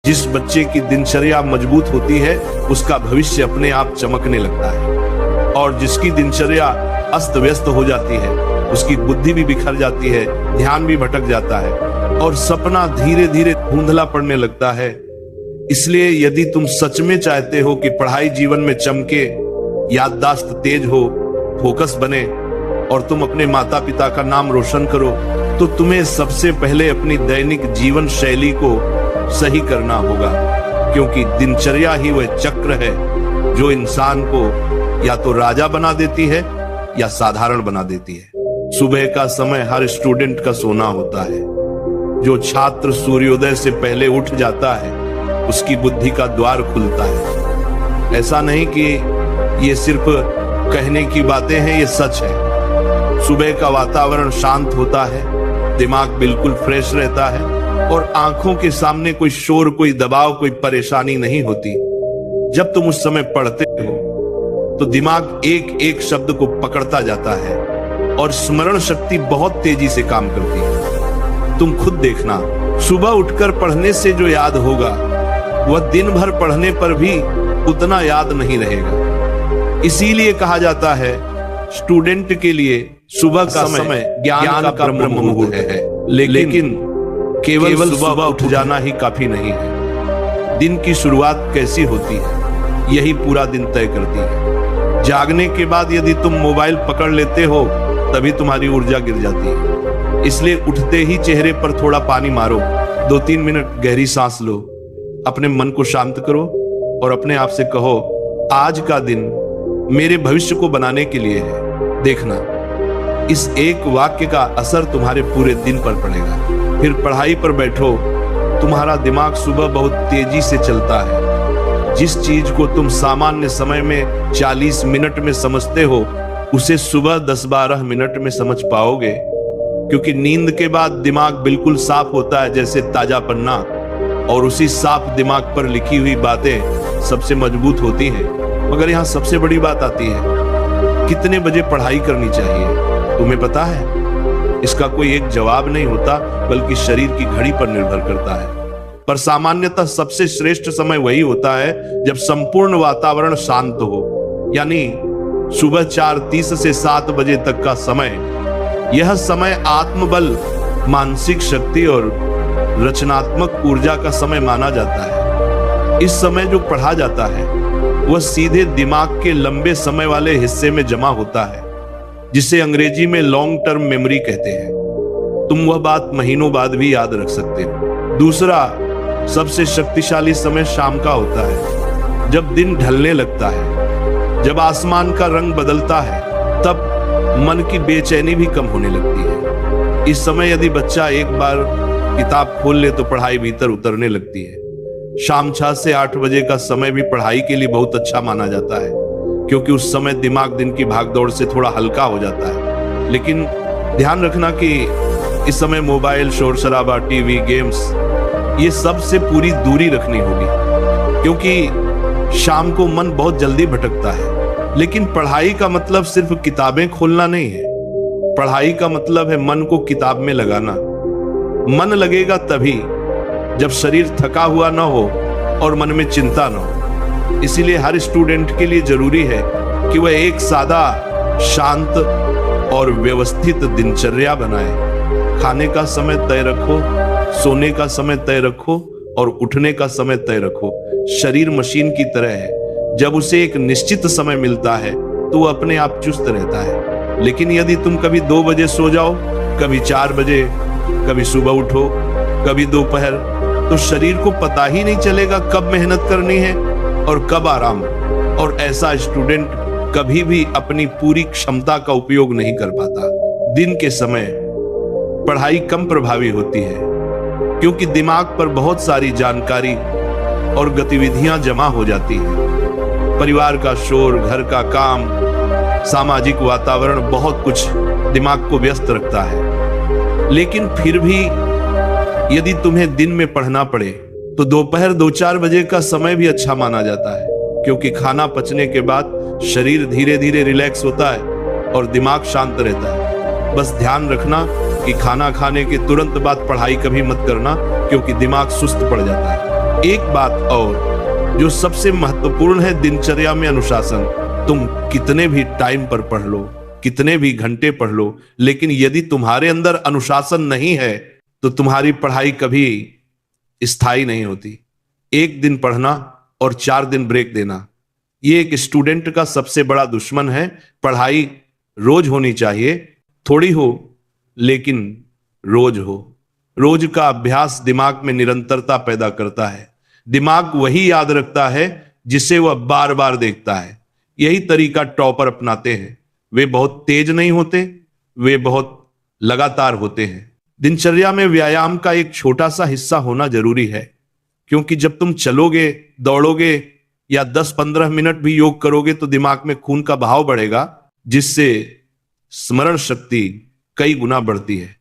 जिस बच्चे की दिनचर्या मजबूत होती है उसका भविष्य अपने आप चमकने लगता है, और जिसकी दिनचर्या अस्त व्यस्त हो जाती है उसकी बुद्धि भी बिखर जाती है, ध्यान भी भटक जाता है और सपना धीरे धीरे धुंधला पड़ने लगता है। इसलिए यदि तुम सच में चाहते हो कि पढ़ाई जीवन में चमके, याददाश्त तेज हो, फोकस बने और तुम अपने माता पिता का नाम रोशन करो, तो तुम्हें सबसे पहले अपनी दैनिक जीवन शैली को सही करना होगा, क्योंकि दिनचर्या ही वह चक्र है जो इंसान को या तो राजा बना देती है या साधारण बना देती है। सुबह का समय हर स्टूडेंट का सोना होता है। जो छात्र सूर्योदय से पहले उठ जाता है उसकी बुद्धि का द्वार खुलता है। ऐसा नहीं कि ये सिर्फ कहने की बातें हैं, ये सच है। सुबह का वातावरण शांत होता है, दिमाग बिल्कुल फ्रेश रहता है और आंखों के सामने कोई शोर, कोई दबाव, कोई परेशानी नहीं होती। जब तुम उस समय पढ़ते हो तो दिमाग एक एक शब्द को पकड़ता जाता है और स्मरण शक्ति बहुत तेजी से काम करती है। तुम खुद देखना, सुबह उठकर पढ़ने से जो याद होगा वह दिन भर पढ़ने पर भी उतना याद नहीं रहेगा। इसीलिए कहा जाता है स्टूडेंट के लिए सुबह का समय ज्ञान का ब्रह्म मुहूर्त है, लेकिन केवल सुबह उठ जाना ही काफी नहीं है। दिन की शुरुआत कैसी होती है यही पूरा दिन तय करती है। जागने के बाद यदि तुम मोबाइल पकड़ लेते हो तभी तुम्हारी ऊर्जा गिर जाती है। इसलिए उठते ही चेहरे पर थोड़ा पानी मारो, 2-3 मिनट गहरी सांस लो, अपने मन को शांत करो और अपने आप से कहो, आज का दिन मेरे भविष्य को बनाने के लिए है। देखना, इस एक वाक्य का असर तुम्हारे पूरे दिन पर पड़ेगा। फिर पढ़ाई पर बैठो। तुम्हारा दिमाग सुबह बहुत तेजी से चलता है। जिस चीज को तुम सामान्य समय में 40 मिनट में समझते हो उसे सुबह 10-12 मिनट में समझ पाओगे, क्योंकि नींद के बाद दिमाग बिल्कुल साफ होता है, जैसे ताजा पन्ना, और उसी साफ दिमाग पर लिखी हुई बातें सबसे मजबूत होती हैं। मगर यहाँ सबसे बड़ी बात आती है, कितने बजे पढ़ाई करनी चाहिए तुम्हें पता है? इसका कोई एक जवाब नहीं होता, बल्कि शरीर की घड़ी पर निर्भर करता है। पर सामान्यतः सबसे श्रेष्ठ समय वही होता है जब संपूर्ण वातावरण शांत हो, यानी सुबह 4:30 से 7 बजे तक का समय। यह समय आत्मबल, मानसिक शक्ति और रचनात्मक ऊर्जा का समय माना जाता है। इस समय जो पढ़ा जाता है वह सीधे दिमाग के लंबे समय वाले हिस्से में जमा होता है, जिसे अंग्रेजी में लॉन्ग टर्म मेमोरी कहते हैं। तुम वह बात महीनों बाद भी याद रख सकते हो। दूसरा सबसे शक्तिशाली समय शाम का होता है, जब दिन ढलने लगता है, जब आसमान का रंग बदलता है, तब मन की बेचैनी भी कम होने लगती है। इस समय यदि बच्चा एक बार किताब खोल ले तो पढ़ाई भीतर उतरने लगती है। शाम 6 से 8 बजे का समय भी पढ़ाई के लिए बहुत अच्छा माना जाता है, क्योंकि उस समय दिमाग दिन की भागदौड़ से थोड़ा हल्का हो जाता है। लेकिन ध्यान रखना कि इस समय मोबाइल, शोर शराबा, टीवी, गेम्स, ये सब से पूरी दूरी रखनी होगी, क्योंकि शाम को मन बहुत जल्दी भटकता है। लेकिन पढ़ाई का मतलब सिर्फ किताबें खोलना नहीं है। पढ़ाई का मतलब है मन को किताब में लगाना। मन लगेगा तभी जब शरीर थका हुआ ना हो और मन में चिंता ना हो। इसीलिए हर स्टूडेंट के लिए जरूरी है कि वह एक सादा, शांत और व्यवस्थित दिनचर्या बनाए। खाने का समय तय रखो, सोने का समय तय रखो और उठने का समय तय रखो। शरीर मशीन की तरह है, जब उसे एक निश्चित समय मिलता है तो वह अपने आप चुस्त रहता है। लेकिन यदि तुम कभी 2 बजे सो जाओ, कभी 4 बजे, कभी सुबह उठो, कभी दोपहर, तो शरीर को पता ही नहीं चलेगा कब मेहनत करनी है और कब आराम। और ऐसा स्टूडेंट कभी भी अपनी पूरी क्षमता का उपयोग नहीं कर पाता। दिन के समय पढ़ाई कम प्रभावी होती है, क्योंकि दिमाग पर बहुत सारी जानकारी और गतिविधियां जमा हो जाती हैं। परिवार का शोर, घर का काम, सामाजिक वातावरण, बहुत कुछ दिमाग को व्यस्त रखता है। लेकिन फिर भी यदि तुम्हें दिन में पढ़ना पड़े तो दोपहर 2-4 बजे का समय भी अच्छा माना जाता है, क्योंकि खाना पचने के बाद शरीर धीरे धीरे रिलैक्स होता है और दिमाग शांत रहता है। बस ध्यान रखना कि खाना खाने के तुरंत बाद पढ़ाई कभी मत करना, क्योंकि दिमाग सुस्त पड़ जाता है। एक बात और जो सबसे महत्वपूर्ण है दिनचर्या में अनुशासन। तुम कितने भी टाइम पर पढ़ लो, कितने भी घंटे पढ़ लो, लेकिन यदि तुम्हारे अंदर अनुशासन नहीं है तो तुम्हारी पढ़ाई कभी स्थायी नहीं होती। एक दिन पढ़ना और 4 दिन ब्रेक देना, ये एक स्टूडेंट का सबसे बड़ा दुश्मन है। पढ़ाई रोज होनी चाहिए, थोड़ी हो लेकिन रोज हो। रोज का अभ्यास दिमाग में निरंतरता पैदा करता है। दिमाग वही याद रखता है जिसे वह बार बार देखता है। यही तरीका टॉपर अपनाते हैं। वे बहुत तेज नहीं होते, वे बहुत लगातार होते हैं। दिनचर्या में व्यायाम का एक छोटा सा हिस्सा होना जरूरी है, क्योंकि जब तुम चलोगे, दौड़ोगे या 10-15 मिनट भी योग करोगे तो दिमाग में खून का बहाव बढ़ेगा, जिससे स्मरण शक्ति कई गुना बढ़ती है।